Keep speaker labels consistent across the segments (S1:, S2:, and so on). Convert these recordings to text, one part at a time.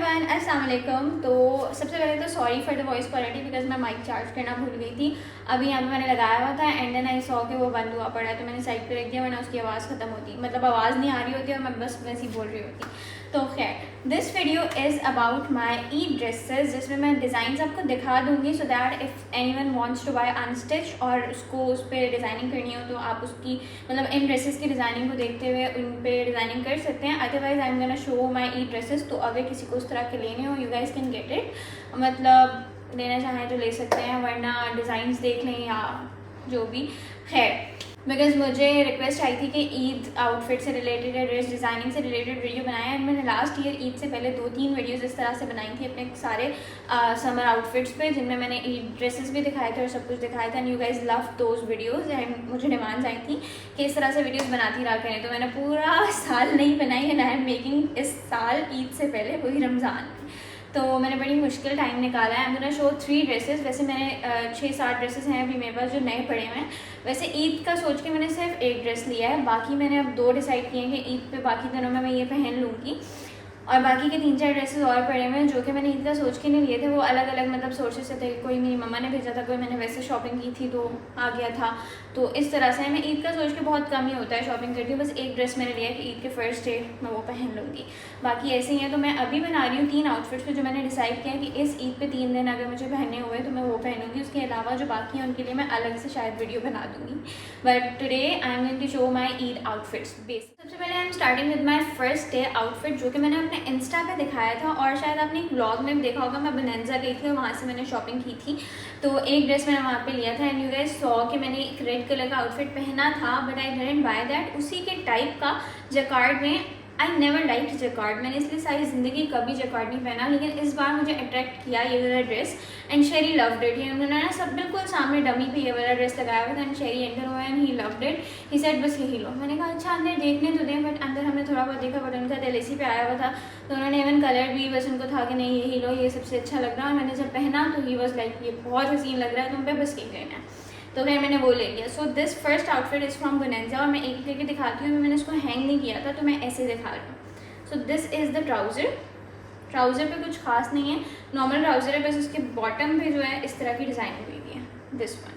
S1: Everyone, अस्सलाम वालेकुम। तो सबसे पहले तो sorry for the voice quality because मैं माइक चार्ज करना भूल गई थी। अभी यहाँ पे मैंने लगाया हुआ था एंड देन आई सॉ कि वो बंद हुआ पड़ा है, तो मैंने साइड पे रख दिया वरना उसकी आवाज़ ख़त्म होती, मतलब आवाज़ नहीं आ रही होती और मैं बस वैसे ही बोल रही होती। तो खैर, this video is about my Eid dresses, जिसमें मैं डिज़ाइन आपको दिखा दूँगी so that if anyone wants to buy unstitch और उसको उस पर डिज़ाइनिंग करनी हो तो आप उसकी मतलब इन ड्रेसेस की डिज़ाइनिंग को देखते हुए उन पर डिज़ाइनिंग कर सकते हैं। Otherwise I am gonna show my Eid dresses, तो अगर किसी को उस तरह के लेने हो you guys can get it, मतलब लेना चाहें तो ले सकते हैं, वरना डिज़ाइंस देख लें या जो भी। खैर, बिकॉज मुझे रिक्वेस्ट आई थी कि ईद आउटफिट से रिलेटेड या ड्रेस डिज़ाइनिंग से रिलेटेड वीडियो बनाया एंड मैंने लास्ट ईयर ईद से पहले 2-3 वीडियोज़ इस तरह से बनाई थी अपने सारे समर आउटफिट्स पे, जिनमें मैंने ईद ड्रेसेस भी दिखाए थे और सब कुछ दिखाया था and you guys love those videos and मुझे डिमांड्स आई थी कि इस तरह से वीडियोज़ बनाती रहा करें। तो मैंने पूरा साल नहीं बनाई एंड आई एम मेकिंग इस साल ईद से पहले, वही रमज़ान में। तो मैंने बड़ी मुश्किल टाइम निकाला है। I am gonna show 3 dresses. वैसे मैंने 6-7 ड्रेसेस हैं अभी मेरे पास जो नए पड़े हुए हैं। वैसे ईद का सोच के मैंने सिर्फ 1 ड्रेस लिया है, बाकी मैंने अब 2 डिसाइड किए हैं कि ईद पे बाकी दिनों में मैं ये पहन लूँगी, और बाकी के 3-4 ड्रेसेस और पड़े हुए हैं जो कि मैंने ईद का सोच के नहीं लिए थे। वो अलग अलग मतलब सोर्सेज से थे, कोई मेरी मम्मा ने भेजा था, कोई मैंने वैसे शॉपिंग की थी तो आ गया था। तो इस तरह से मैं ईद का सोच के बहुत कम ही होता है शॉपिंग करती हूँ। बस 1 ड्रेस मैंने लिया कि ईद के फर्स्ट डे मैं वो पहन लूँगी, बाकी ऐसे ही है। तो मैं अभी बना रही हूँ 3 आउटफिट्स पे जो मैंने डिसाइड किया कि इस ईद पे 3 दिन अगर मुझे पहनने हुए तो मैं वो पहनूँगी। उसके अलावा जो बाकी हैं उनके लिए मैं अलग से शायद वीडियो बना दूँगी, but today I am going to show my Eid outfits base. सबसे पहले I am starting with my first day outfit जो कि मैंने अपने इंस्टा पे दिखाया था और शायद आपने एक व्लॉग में भी देखा होगा। मैं बोनेंजा गई थी और वहाँ से मैंने शॉपिंग की थी, तो एक ड्रेस मैंने वहाँ पे लिया था एंड यू गाइस सॉ कि मैंने एक रेड कलर का आउटफिट पहना था, but I didn't by that. उसी के टाइप का जैकार्ड में, आई नेवर लाइक जैकार्ड, मैंने इसलिए सारी ज़िंदगी कभी जैकार्ड नहीं पहना, लेकिन इस बार मुझे अट्रैक्ट किया ये वाला dress and Sheri loved it. उन्होंने ना सब बिल्कुल सामने डमी पे ये वाला ड्रेस लगाया हुआ था एंड शेरी एंटर हुआ and he loved it. He said बस यही लो। मैंने कहा अच्छा अंदर देखने तो दें, बट अंदर हमने थोड़ा बहुत देखा, बट उनका दिल इसी पे आया हुआ था, तो उन्होंने इवन कलर भी बस उनको था कि नहीं यही लो, ये सबसे अच्छा लग रहा है। और मैंने जब पहना तो ही वॉज लाइक ये बहुत हसीन लग रहा है तुम पे, बस यही लेना है, तो फिर मैंने वो ले लिया। So this first outfit is from bonanza और मैं एक लेके दिखाती हूँ। मैंने इसको हैंग नहीं किया था तो मैं ऐसे दिखा रही हूँ। So this is the trouser पे कुछ खास नहीं है, नॉर्मल ट्राउज़र है, बस उसके बॉटम पे जो है इस तरह की डिज़ाइन हुई हुई है। दिस वन,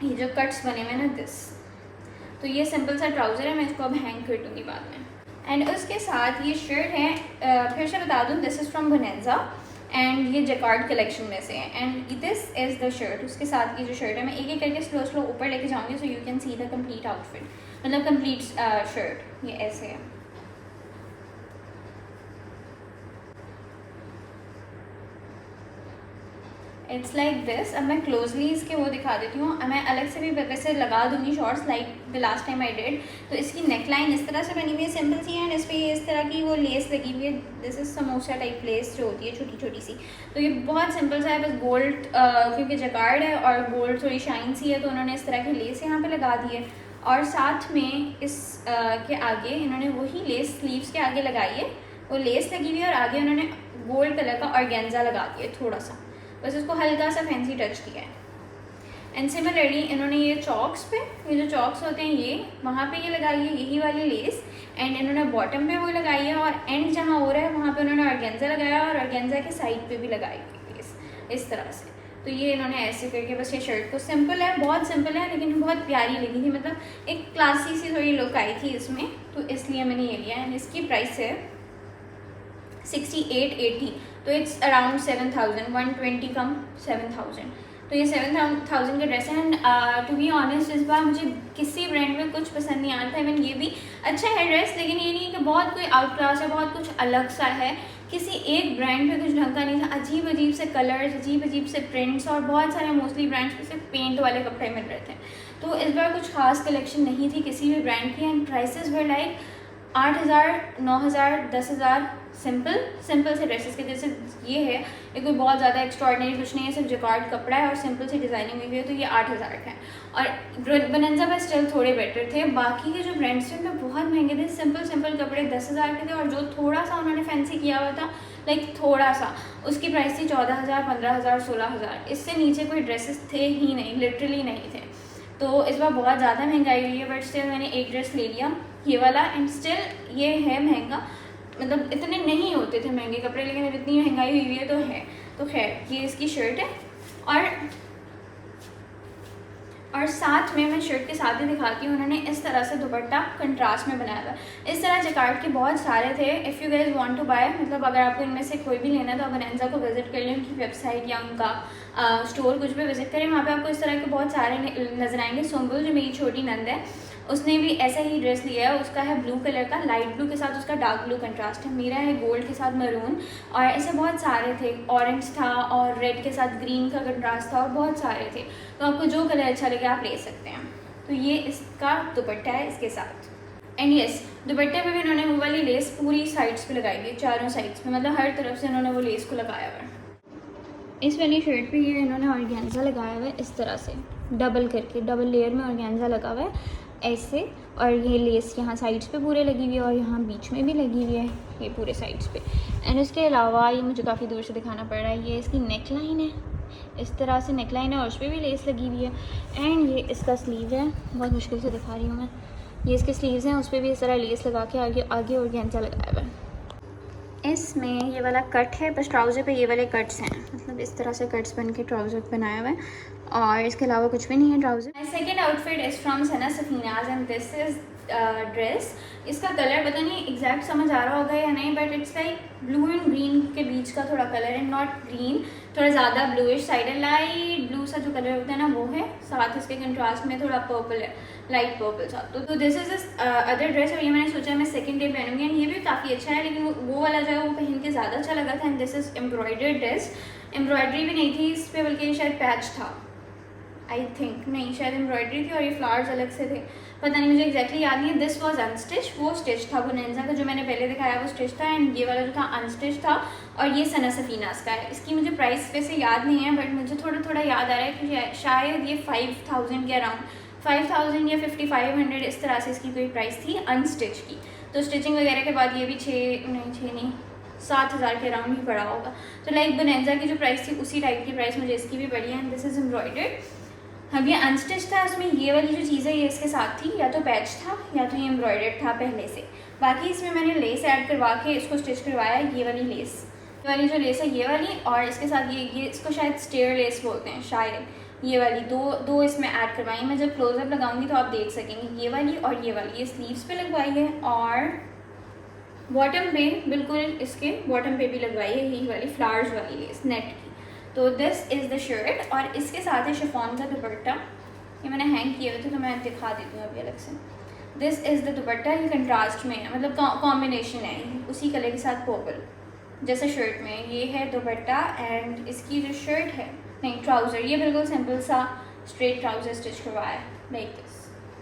S1: ये जो कट्स बने हुए हैं ना दिस, तो ये सिंपल सा ट्राउज़र है, मैं इसको अब हैंग कर दूँगी बाद में। एंड उसके साथ ये शर्ट है, फिर से बता दूँ this is from bonanza and ये जैकार्ड कलेक्शन में से है and this is the shirt. उसके साथ की जो शर्ट है मैं एक एक करके स्लो ऊपर लेके जाऊँगी so you can see the complete outfit, मतलब कम्प्लीट शर्ट। ये ऐसे है, इट्स लाइक दिस। अब मैं क्लोजली इसके वो दिखा देती हूँ, मैं अलग से भी वैसे लगा दूँगी shorts like the last time I did. तो इसकी नेकलाइन इस तरह से बनी हुई है सिंपल सी एंड इस पर ये इस तरह की वो लेस लगी हुई है, this is samosa type less जो होती है छोटी छोटी सी। तो ये बहुत सिंपल सा है, बस गोल्ड क्योंकि जैकार्ड है और गोल्ड थोड़ी शाइन सी है तो उन्होंने इस तरह की लेस यहाँ पर लगा दी है और साथ में इस के आगे इन्होंने वही लेस स्लीव्स के आगे लगाई है, वो लेस लगी हुई है और आगे उन्होंने गोल्ड कलर का ऑर्गेन्जा लगा दिया है थोड़ा सा, बस इसको हल्का सा फैंसी टच किया है। एंड सिमिलरली इन्होंने ये चॉक्स पे, ये जो चॉक्स होते हैं ये वहाँ पे ये लगाई है यही वाली लेस एंड इन्होंने बॉटम पे वो लगाई है और एंड जहाँ हो रहा है वहाँ पे उन्होंने ऑर्गेन्जा लगाया और ऑर्गेन्जा के साइड पे भी लगाई हुई लेस इस तरह से। तो ये इन्होंने ऐसे करके बस ये शर्ट को, सिंपल है, बहुत सिंपल है लेकिन बहुत प्यारी लगी थी, मतलब एक क्लासी सी थोड़ी लुक आई थी इसमें, तो इसलिए मैंने ये लिया। एंड इसकी प्राइस है 6880, तो इट्स अराउंड 7000, 120 कम 7000, तो ये 7000 का ड्रेस है। एंड टू बी ऑनेस्ट इस बार मुझे किसी ब्रांड में कुछ पसंद नहीं आता। इवन ये भी अच्छा है ड्रेस, लेकिन ये नहीं कि बहुत कोई आउट क्लास है, बहुत कुछ अलग सा है, किसी एक ब्रांड पे कुछ ढंग का नहीं था। अजीब अजीब से कलर्स, अजीब अजीब से प्रिंट्स और बहुत सारे मोस्टली ब्रांड्स पे सिर्फ पेंट वाले कपड़े मिल रहे थे, तो इस बार कुछ खास कलेक्शन नहीं थी किसी भी ब्रांड की। And prices were like 8000, 9000, 10000 simple से ड्रेसेस के, जैसे ये है, ये कोई बहुत ज़्यादा एक्स्ट्रॉर्डनरी कुछ नहीं है, सिर्फ जैकार्ड कपड़ा है और सिंपल सी डिज़ाइनिंग हुई है, तो ये 8000 का है। और बोनेंजा पर स्टिल थोड़े बेटर थे, बाकी के जो ब्रांड्स थे उनमें बहुत महंगे थे। सिंपल कपड़े 10,000 के थे और जो थोड़ा सा उन्होंने फैंसी किया हुआ था लाइक थोड़ा सा, उसकी प्राइस थी 14,000, 15,000, 16,000, इससे नीचे कोई ड्रेसेस थे ही नहीं, लिटरली नहीं थे। तो इस बार बहुत ज़्यादा महंगाई हुई है, बट स्टिल मैंने एक ड्रेस ले लिया ये वाला एंड स्टिल ये है महंगा। मतलब इतने नहीं होते थे महंगे कपड़े, लेकिन अब इतनी महंगाई हुई हुई है तो है। तो खैर ये इसकी शर्ट है, और साथ में मैं शर्ट के साथ ही दिखाती हूँ, उन्होंने इस तरह से दुपट्टा कंट्रास्ट में बनाया था। इस तरह जकार्ड के बहुत सारे थे। If you guys want to buy, मतलब अगर आपको इनमें से कोई भी लेना है तो आप बोनांजा को विजिट कर लें, उनकी वेबसाइट या उनका स्टोर कुछ भी विजिट करें, वहाँ पे आपको इस तरह के बहुत सारे नजर आएंगे। सुम्बुल जो मेरी छोटी नंद है उसने भी ऐसा ही ड्रेस लिया है, उसका है ब्लू कलर का, लाइट ब्लू के साथ उसका डार्क ब्लू कंट्रास्ट है, मेरा है गोल्ड के साथ मरून, और ऐसे बहुत सारे थे। ऑरेंज था और रेड के साथ ग्रीन का कंट्रास्ट था और बहुत सारे थे। तो आपको जो कलर अच्छा लगे आप ले सकते हैं। तो ये इसका दुपट्टा है इसके साथ। एंड यस, दुपट्टे पे भी इन्होंने वो वाली लेस पूरी साइड्स पे लगाई है, चारों साइड्स पे, मतलब हर तरफ से इन्होंने वो लेस को लगाया हुआ है। इस वाली शर्ट पे ये इन्होंने ऑर्गेन्जा लगाया हुआ है इस तरह से, डबल करके, डबल लेयर में ऑर्गेन्जा लगा हुआ है ऐसे, और ये लेस यहाँ साइड्स पे पूरे लगी हुई है और यहाँ बीच में भी लगी हुई है, ये पूरे साइड्स पे। एंड इसके अलावा ये मुझे काफ़ी दूर से दिखाना पड़ रहा है, ये इसकी नेक लाइन है, इस तरह से नेक लाइन है और उस पर भी लेस लगी हुई है। एंड ये इसका स्लीव है, बहुत मुश्किल से दिखा रही हूँ मैं, ये इसके स्लीव्स हैं, उस पर भी इस तरह लेस लगा के आगे ऑर्गेन्जा लगाया हुआ है। इसमें ये वाला कट है, बस ट्राउज़र पे ये वाले कट्स हैं, मतलब इस तरह से कट्स बन के ट्राउज़र बनाया हुआ है, और इसके अलावा कुछ भी नहीं है trouser. My second outfit is from Sana Safinaz and this is dress. इसका कलर पता नहीं एग्जैक्ट समझ आ रहा होगा या नहीं, but it's like blue and green के बीच का थोड़ा कलर है, नॉट ग्रीन, थोड़ा ज़्यादा ब्लूइश साइड है, लाइट ब्लू सा जो कलर होता है ना वो है, साथ इसके कंट्रास्ट में थोड़ा पर्पल है, लाइट पर्पल सा। तो दिस इज अदर ड्रेस, और ये मैंने सोचा मैं सेकंड डे पहनूंगी, एंड ये भी काफ़ी अच्छा है, लेकिन वो वाला जो है वो पहन के ज़्यादा अच्छा लगा था। And this is embroidered dress, embroidery भी नहीं थी इस पर, बल्कि शायद पैच था, आई थिंक, नहीं शायद एम्ब्रॉयडरी थी, और ये फ्लावर्स अलग से थे, पता नहीं, मुझे एक्जैक्टली याद नहीं है। दिस वॉज अनस्टिच, वो स्टिच था, बोनांजा का जो मैंने पहले दिखाया वो स्टिच था, एंड ये वाला जो था अनस्टिच था, और ये सना सफीनाज का है। इसकी मुझे प्राइस वैसे याद नहीं है, बट मुझे थोड़ा थोड़ा याद आ रहा है कि शायद ये 5000 के अराउंड, 5000 या 5500 इस तरह से इसकी कोई प्राइस थी अनस्टिच की। तो स्टिचिंग वगैरह के बाद ये भी 7,000 के अराउंड ही पड़ा होगा। तो लाइक बोनांजा की जो प्राइस थी उसी टाइप की प्राइस मुझे इसकी भी पड़ी है। And this is embroidered. अब ये अनस्टिच था, उसमें ये वाली जो चीज़ है ये इसके साथ थी, या तो पैच था या तो ये एम्ब्रॉयडर्ड था पहले से। बाकी इसमें मैंने लेस ऐड करवा के इसको स्टिच करवाया, ये वाली लेस, ये वाली जो लेस है ये वाली, और इसके साथ ये इसको शायद स्टेयर लेस बोलते हैं शायद, ये वाली दो इसमें ऐड करवाई। मैं जब क्लोजअप लगाऊंगी तो आप देख सकेंगे, ये वाली और ये वाली, ये स्लीव्स पे लगवाई है, और बॉटम पे, बिल्कुल इसके बॉटम पे भी लगवाई है यही वाली फ्लावर्स वाली लेस नेट की। तो दिस इज़ द शर्ट, और इसके साथ है शिफॉन का दुपट्टा, ये मैंने हैंग किए हुए थे तो मैं दिखा देती हूँ अभी अलग से। दिस इज़ द दुपट्टा, ये कंट्रास्ट में है, मतलब कॉम्बिनेशन है उसी कलर के साथ पर्पल जैसे शर्ट में। ये है दुपट्टा, एंड इसकी जो शर्ट है, नहीं ट्राउज़र, ये बिल्कुल सिंपल सा स्ट्रेट ट्राउज़र स्टिच करवाया है like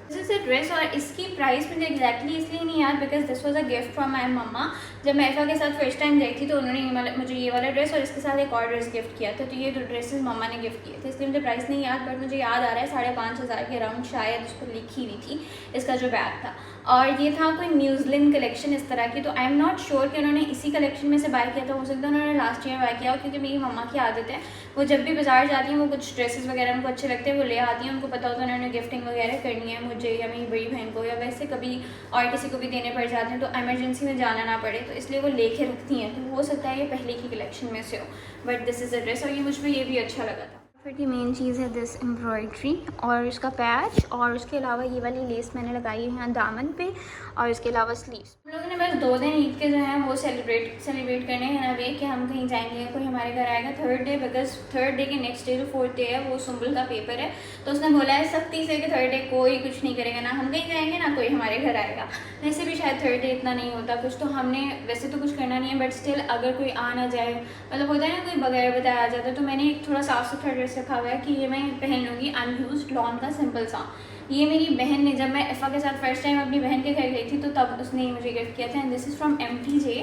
S1: this is a dress. और इसकी प्राइस मुझे एक्जैक्टली इसलिए नहीं याद because this was a gift from my mama. जब मैं एफा के साथ फर्स्ट टाइम गई थी तो उन्होंने मुझे ये वाला ड्रेस और इसके साथ एक और ड्रेस गिफ्ट किया था। तो ये दो ड्रेसेस मम्मा ने गिफ्ट किए थे, इसलिए मुझे प्राइस नहीं याद, बट मुझे याद आ रहा है 5,500 के अराउंड शायद उसको लिखी हुई थी इसका जो बैग था। और ये था कोई न्यूजीलैंड कलेक्शन इस तरह की। तो आई एम नॉट श्योर कि उन्होंने इसी कलेक्शन में से बाय किया था, हो सकता है उन्होंने लास्ट ईयर बाय किया हो, क्योंकि मेरी मम्मा की आदत है वो जब भी बाजार जाती हैं वो कुछ ड्रेसेस वगैरह उनको अच्छे लगते हैं वो ले आती हैं। उनको पता होता है उन्होंने गिफ्टिंग वगैरह करनी है मुझे या मेरी बड़ी बहन को, या वैसे कभी और किसी को भी देने पड़ जाते हैं तो एमरजेंसी में जाना ना पड़े, तो इसलिए वो लेके रखती हैं। तो हो सकता है ये पहले की कलेक्शन में से हो, but this is a dress, और ये मुझ पर ये भी अच्छा लगा था। फिर की मेन चीज़ है दिस एम्ब्रॉयड्री और इसका पैच, और उसके अलावा ये वाली लेस मैंने लगाई है यहाँ दामन पे, और इसके अलावा स्लीव्स। हम लोगों ने बस 2 दिन ईद के जो हैं वो सेलिब्रेट करने हैं ना, वे कि हम कहीं जाएंगे, कोई हमारे घर आएगा third day, because third day के नेक्स्ट डे जो 4th डे है वो सुम्बुल का पेपर है। तो उसने बोला है सख्ती से कि थर्ड डे कोई कुछ नहीं करेगा, ना हम कहीं जाएंगे ना कोई हमारे घर आएगा। वैसे भी शायद थर्ड डे इतना नहीं होता कुछ, तो हमने वैसे तो कुछ करना नहीं है, बट स्टिल अगर कोई आ ना जाए, मतलब होता है ना कोई बगैर बताया आ जाता है, तो मैंने एक थोड़ा साफ सुथरा ड्रेस रखा हुआ है कि ये मैं पहन लूँगी अनयूज्ड लॉन का सिंपल सा। ये मेरी बहन ने, जब मैं इफ़ा के साथ फर्स्ट टाइम अपनी बहन के घर गई थी तो तब उसने मुझे गिफ्ट किया था। And this is from MTJ।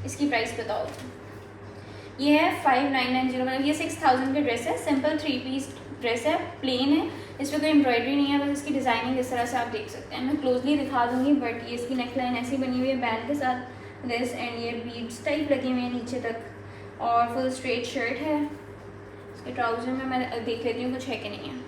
S1: इसकी प्राइस बताओ, ये है 5990, मतलब ये 6000 का ड्रेस है। सिंपल 3 पीस ड्रेस है, प्लेन है, इस पर कोई एम्ब्रॉयडरी नहीं है, बस इसकी डिज़ाइनिंग इस तरह से आप देख सकते हैं। मैं क्लोजली दिखा दूँगी, बट ये इसकी नेक लाइन ऐसी बनी हुई है बैंड के साथ दिस, एंड ये बीड्स टाइप लगी हुई है नीचे तक, और फुल स्ट्रेट शर्ट है। इसके ट्राउज़र में मैं देख लेती हूँ कुछ है कि नहीं है।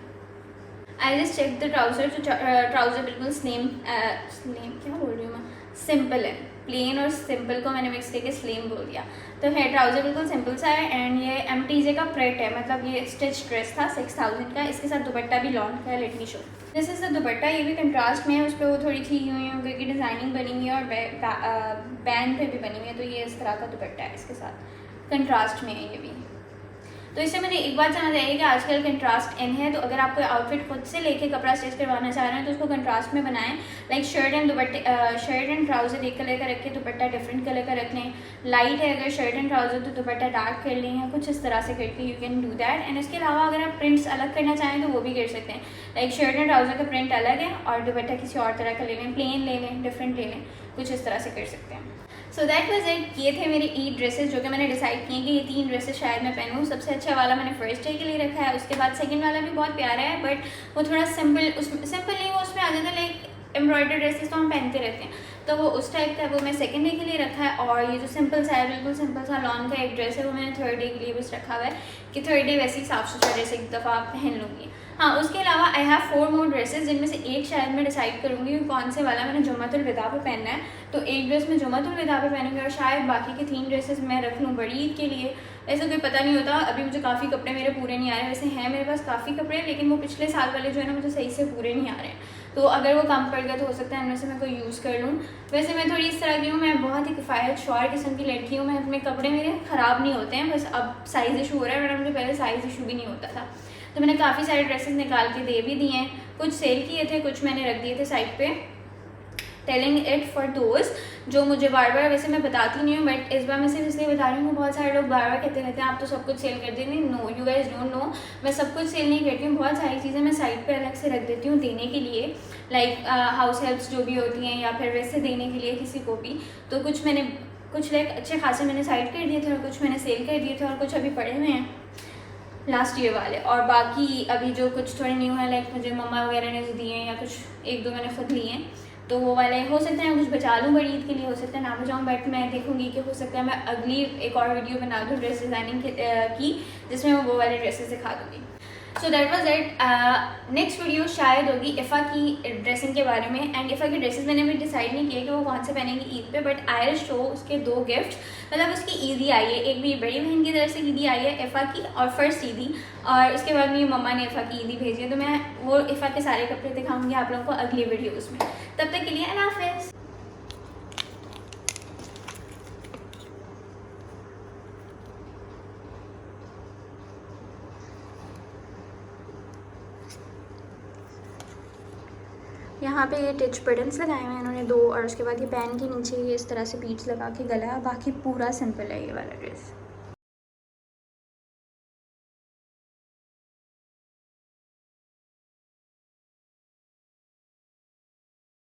S1: I just check the trouser. जो ट्राउज़र बिल्कुल स्लेम क्या बोल रही हूँ मैं, सिंपल है, प्लेन और सिंपल को मैंने मिक्स करके स्लिम बोल दिया। तो है ट्राउज़र बिल्कुल सिंपल सा है एंड ये MTJ का प्रेट है, मतलब ये स्टिच ड्रेस था 6000 का। इसके साथ दुपट्टा भी लॉन्ग का है, let me show. This is the दुपट्टा, ये भी कंट्रास्ट में है, उस पर वो थोड़ी सी यूँ यूँ करके डिज़ाइनिंग बनी हुई है और बैंड पे भी बनी हुई है। तो ये इस तरह का दुपट्टा है, इसके साथ कंट्रास्ट में है ये भी। तो इससे मैंने एक बात समझ आई कि आजकल कंट्रास्ट इन है, तो अगर आप कोई आउटफिट खुद से लेके कपड़ा स्टिच करवाना चाह रहे हैं तो उसको कंट्रास्ट में बनाएं। लाइक शर्ट एंड ट्राउज़र एक कलर का रखें, दुपट्टा डिफरेंट कलर का रख लें। लाइट है अगर शर्ट एंड ट्राउज़र तो दुपट्टा डार्क कर लें, या कुछ इस तरह से करके you can do that. And इसके अलावा अगर आप प्रिंट्स अलग करना चाहें तो वो भी कर सकते हैं। लाइक शर्ट एंड ट्राउज़र का प्रिंट अलग है और दुपट्टा किसी और तरह का ले लें, प्लेन ले लें, डिफरेंट ले लें, कुछ इस तरह से कर सकते हैं। So that was it. ये थे मेरे ईद ड्रेसेस जो कि मैंने डिसाइड किए कि ये 3 ड्रेसेस शायद मैं पहनूँ। सबसे अच्छा वाला मैंने फर्स्ट डे के लिए रखा है, उसके बाद सेकंड वाला भी बहुत प्यारा है बट वो थोड़ा सिंपल नहीं, वो उसमें आ जाता है लाइक एम्ब्रॉयडरी ड्रेसेस तो हम पहनते रहते हैं, तो वो उस टाइप का है, वो मैं सेकंड डे के लिए रखा है। और ये जो सिंपल सा है, बिल्कुल सिंपल सा लॉन का एक ड्रेस है, वो मैंने थर्ड डे के लिए बस रखा हुआ है कि थर्ड डे वैसे ही साफ सुथरा ड्रेस एक दफ़ा आप पहन लूँगी। हाँ, उसके अलावा आई हैव 4 मोर ड्रेसेस, जिनमें से एक शायद मैं डिसाइड करूँगी कौन से वाला मैंने जुम्मतुल विदा पे पहनना है। तो एक ड्रेस मैं जुम्मतुल विदा पे पहनूंगी और शायद बाकी के 3 ड्रेसेस मैं रख लूँ बड़ी ईद के लिए। ऐसा कोई पता नहीं होता, अभी मुझे काफ़ी कपड़े मेरे पूरे नहीं आ रहे। वैसे हैं मेरे पास काफ़ी कपड़े, लेकिन वो पिछले साल वाले जो है ना मुझे सही से पूरे नहीं आ रहे हैं। तो अगर वो कम पड़ गया तो हो सकता है उनमें से मैं कोई यूज़ कर लूँ। वैसे मैं थोड़ी इस तरह की हूँ, मैं बहुत ही किफ़ायत शौर किस्म की लड़की हूँ। मैं अपने कपड़े मेरे ख़राब नहीं होते हैं, बस अब साइज़ इशू हो रहा है, वरना मुझे पहले साइज़ इशू भी नहीं होता था। तो मैंने काफ़ी सारे ड्रेसेस निकाल के दे भी दिए हैं, कुछ सेल किए थे, कुछ मैंने रख दिए थे साइड पे, टेलिंग इट फॉर दोज जो मुझे बार बार, वैसे मैं बताती नहीं हूँ बट इस बार मैं सिर्फ इसलिए बता रही हूँ, बहुत सारे लोग बार बार कहते रहते हैं आप तो सब कुछ सेल कर देते हैं। No, you guys don't know, मैं सब कुछ सेल नहीं करती हूँ। बहुत सारी चीज़ें मैं साइड पे अलग से रख देती हूँ देने के लिए, लाइक हाउस हेल्प्स जो भी होती हैं या फिर वैसे देने के लिए किसी को भी। तो कुछ लाइक अच्छे खासे मैंने साइड कर दिए थे और कुछ मैंने सेल कर दिए थे और कुछ अभी पड़े हुए हैं लास्ट ईयर वाले। और बाकी अभी जो कुछ थोड़े न्यू है, लाइक मुझे मम्मा वगैरह ने जो दिए हैं या कुछ 1-2 मैंने खुद लिए हैं, तो वो वाले हो सकता है कुछ बचा लूँ बड़ी ईद के लिए, हो सकता है ना बचाऊँ, बट मैं देखूँगी कि हो सकता है मैं अगली एक और वीडियो बना दूँ ड्रेस डिज़ाइनिंग की, जिसमें मैं वो वाले ड्रेसेस दिखा दूँगी। So that was it. Next video शायद होगी इफ़ा की ड्रेसिंग के बारे में। एंड इफ़ा की ड्रेसेस मैंने भी डिसाइड नहीं किया कि वो कौन से पहनेंगी ईद पे, बट आई विल शो उसके 2 गिफ्ट। मतलब उसकी ईदी आई है, एक मेरी बड़ी बहन की तरफ से ईदी आई है इफ़ा की, और फर्स्ट ईदी, और उसके बाद मेरी मम्मा ने इफ़ा की ईदी भेजी है। तो मैं वो इफ़ा के सारे कपड़े दिखाऊंगी आप लोगों को अगली वीडियोज़ में। तब तक के लिए अल्लाह हाफ़िज़। यहाँ पे ये टिच बटन्स लगाए हुए हैं इन्होंने 2, और उसके बाद ये पैन के नीचे ये इस तरह से बीट्स लगा के गला है। बाकी पूरा सिंपल है ये वाला ड्रेस।